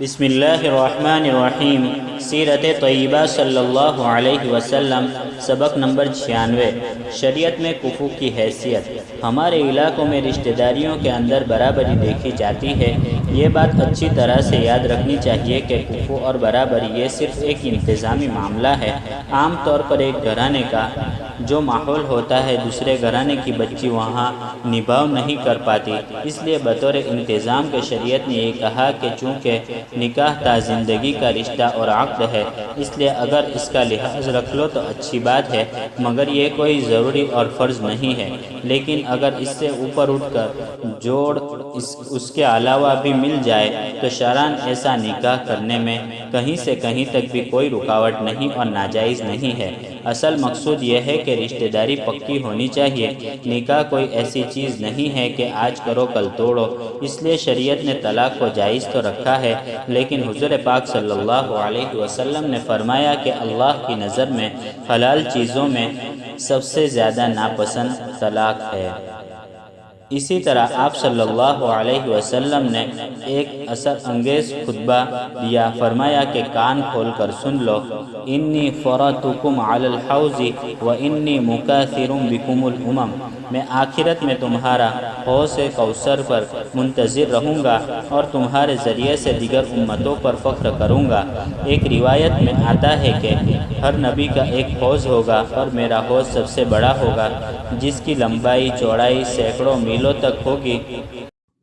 بسم اللہ الرحمن الرحیم۔ سیرت طیبہ صلی اللہ علیہ وسلم، سبق نمبر 96۔ شریعت میں کفو کی حیثیت۔ ہمارے علاقوں میں رشتہ داریوں کے اندر برابری دیکھی جاتی ہے۔ یہ بات اچھی طرح سے یاد رکھنی چاہیے کہ کفو اور برابری یہ صرف ایک انتظامی معاملہ ہے۔ عام طور پر ایک گھرانے کا جو ماحول ہوتا ہے دوسرے گھرانے کی بچی وہاں نبھاؤ نہیں کر پاتی، اس لیے بطور انتظام کے شریعت نے یہ کہا کہ چونکہ نکاح تا زندگی کا رشتہ اور عقد ہے، اس لیے اگر اس کا لحاظ رکھ لو تو اچھی بات ہے، مگر یہ کوئی ضروری اور فرض نہیں ہے۔ لیکن اگر اس سے اوپر اٹھ کر جوڑ اس کے علاوہ بھی مل جائے تو شرعاً ایسا نکاح کرنے میں کہیں سے کہیں تک بھی کوئی رکاوٹ نہیں اور ناجائز نہیں ہے۔ اصل مقصود یہ ہے کہ رشتہ داری پکی ہونی چاہیے۔ نکاح کوئی ایسی چیز نہیں ہے کہ آج کرو کل توڑو، اس لیے شریعت نے طلاق کو جائز تو رکھا ہے، لیکن حضور پاک صلی اللہ علیہ وسلم نے فرمایا کہ اللہ کی نظر میں حلال چیزوں میں سب سے زیادہ ناپسند طلاق ہے۔ اسی طرح آپ صلی اللہ علیہ وسلم نے ایک اثر انگیز خطبہ دیا، فرمایا کہ کان کھول کر سن لو، انی فرطکم علی الحوض و انی مکاثر بکم الامم، میں آخرت میں تمہارا حوض کوثر پر منتظر رہوں گا اور تمہارے ذریعے سے دیگر امتوں پر فخر کروں گا۔ ایک روایت میں آتا ہے کہ ہر نبی کا ایک حوض ہوگا اور میرا حوض سب سے بڑا ہوگا، جس کی لمبائی چوڑائی سینکڑوں میلوں تک ہوگی،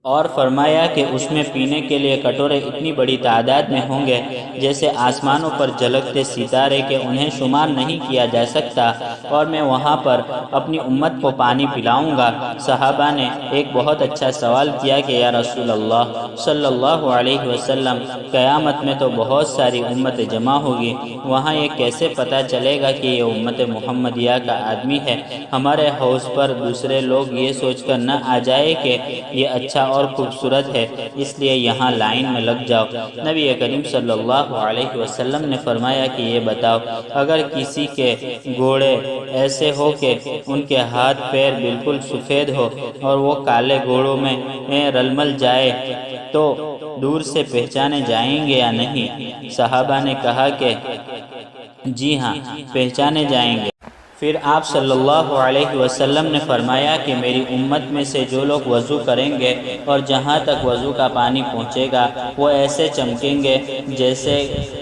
اور فرمایا کہ اس میں پینے کے لیے کٹورے اتنی بڑی تعداد میں ہوں گے جیسے آسمانوں پر جھلکتے ستارے کہ انہیں شمار نہیں کیا جا سکتا، اور میں وہاں پر اپنی امت کو پانی پلاؤں گا۔ صحابہ نے ایک بہت اچھا سوال کیا کہ یا رسول اللہ صلی اللہ علیہ وسلم، قیامت میں تو بہت ساری امت جمع ہوگی، وہاں یہ کیسے پتہ چلے گا کہ یہ امت محمدیہ کا آدمی ہے؟ ہمارے حوض پر دوسرے لوگ یہ سوچ کر نہ آ جائے کہ یہ اچھا اور خوبصورت ہے، اس لیے یہاں لائن میں لگ جاؤ۔ نبی کریم صلی اللہ علیہ وسلم نے فرمایا کہ یہ بتاؤ، اگر کسی کے گھوڑے ایسے ہو کہ ان کے ہاتھ پیر بالکل سفید ہو اور وہ کالے گھوڑوں میں رلمل جائے تو دور سے پہچانے جائیں گے یا نہیں؟ صحابہ نے کہا کہ جی ہاں، پہچانے جائیں گے۔ پھر آپ صلی اللہ علیہ وسلم نے فرمایا کہ میری امت میں سے جو لوگ وضو کریں گے اور جہاں تک وضو کا پانی پہنچے گا وہ ایسے چمکیں گے جیسے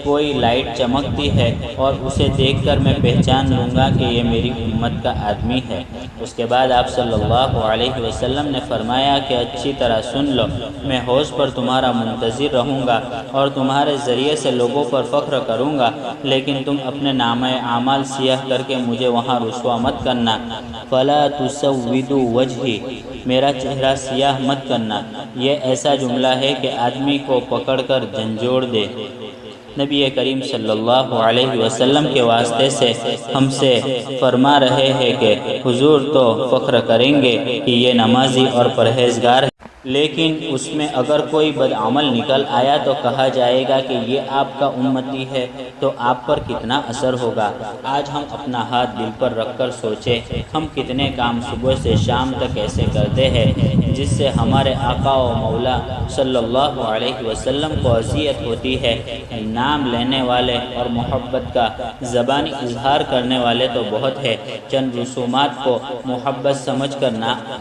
کوئی لائٹ چمکتی ہے، اور اسے دیکھ کر میں پہچان لوں گا کہ یہ میری امت کا آدمی ہے۔ اس کے بعد آپ صلی اللہ علیہ وسلم نے فرمایا کہ اچھی طرح سن لو، میں حوض پر تمہارا منتظر رہوں گا اور تمہارے ذریعے سے لوگوں پر فخر کروں گا، لیکن تم اپنے نامہ اعمال سیاہ کر کے مجھے وہاں رسوا مت کرنا۔ فلا تسودوا وجہی، میرا چہرہ سیاہ مت کرنا۔ یہ ایسا جملہ ہے کہ آدمی کو پکڑ کر جھنجھوڑ دے۔ نبی کریم صلی اللہ علیہ وسلم کے واسطے سے ہم سے فرما رہے ہیں کہ حضور تو فخر کریں گے کہ یہ نمازی اور پرہیزگار ہے، لیکن اس میں اگر کوئی بدعمل نکل آیا تو کہا جائے گا کہ یہ آپ کا امتی ہے، تو آپ پر کتنا اثر ہوگا۔ آج ہم اپنا ہاتھ دل پر رکھ کر سوچیں، ہم کتنے کام صبح سے شام تک ایسے کرتے ہیں جس سے ہمارے آقا و مولا صلی اللہ علیہ وسلم کو اذیت ہوتی ہے۔ نام لینے والے اور محبت کا زبانی اظہار کرنے والے تو بہت ہے، چند رسومات کو محبت سمجھ کر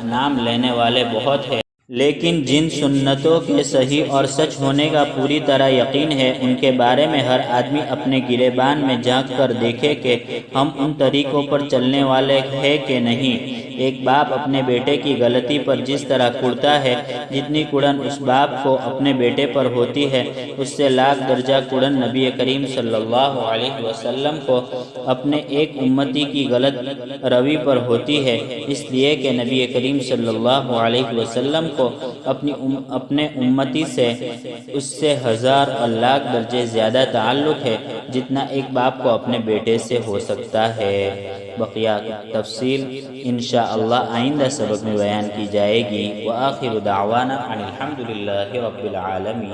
نام لینے والے بہت ہے، لیکن جن سنتوں کے صحیح اور سچ ہونے کا پوری طرح یقین ہے ان کے بارے میں ہر آدمی اپنے گریبان میں جھانک کر دیکھے کہ ہم ان طریقوں پر چلنے والے ہیں کہ نہیں۔ ایک باپ اپنے بیٹے کی غلطی پر جس طرح کڑتا ہے، جتنی کڑن اس باپ کو اپنے بیٹے پر ہوتی ہے، اس سے لاکھ درجہ کڑن نبی کریم صلی اللہ علیہ وسلم کو اپنے ایک امتی کی غلط روی پر ہوتی ہے، اس لیے کہ نبی کریم صلی اللہ علیہ وسلم کو اپنے امتی سے اس سے ہزار اور لاکھ درجے زیادہ تعلق ہے جتنا ایک باپ کو اپنے بیٹے سے ہو سکتا ہے۔ بقیہ تفصیل انشاءاللہ آئندہ سبق میں بیان کی جائے گی۔ وآخر دعوانا ان الحمدللہ رب العالمین۔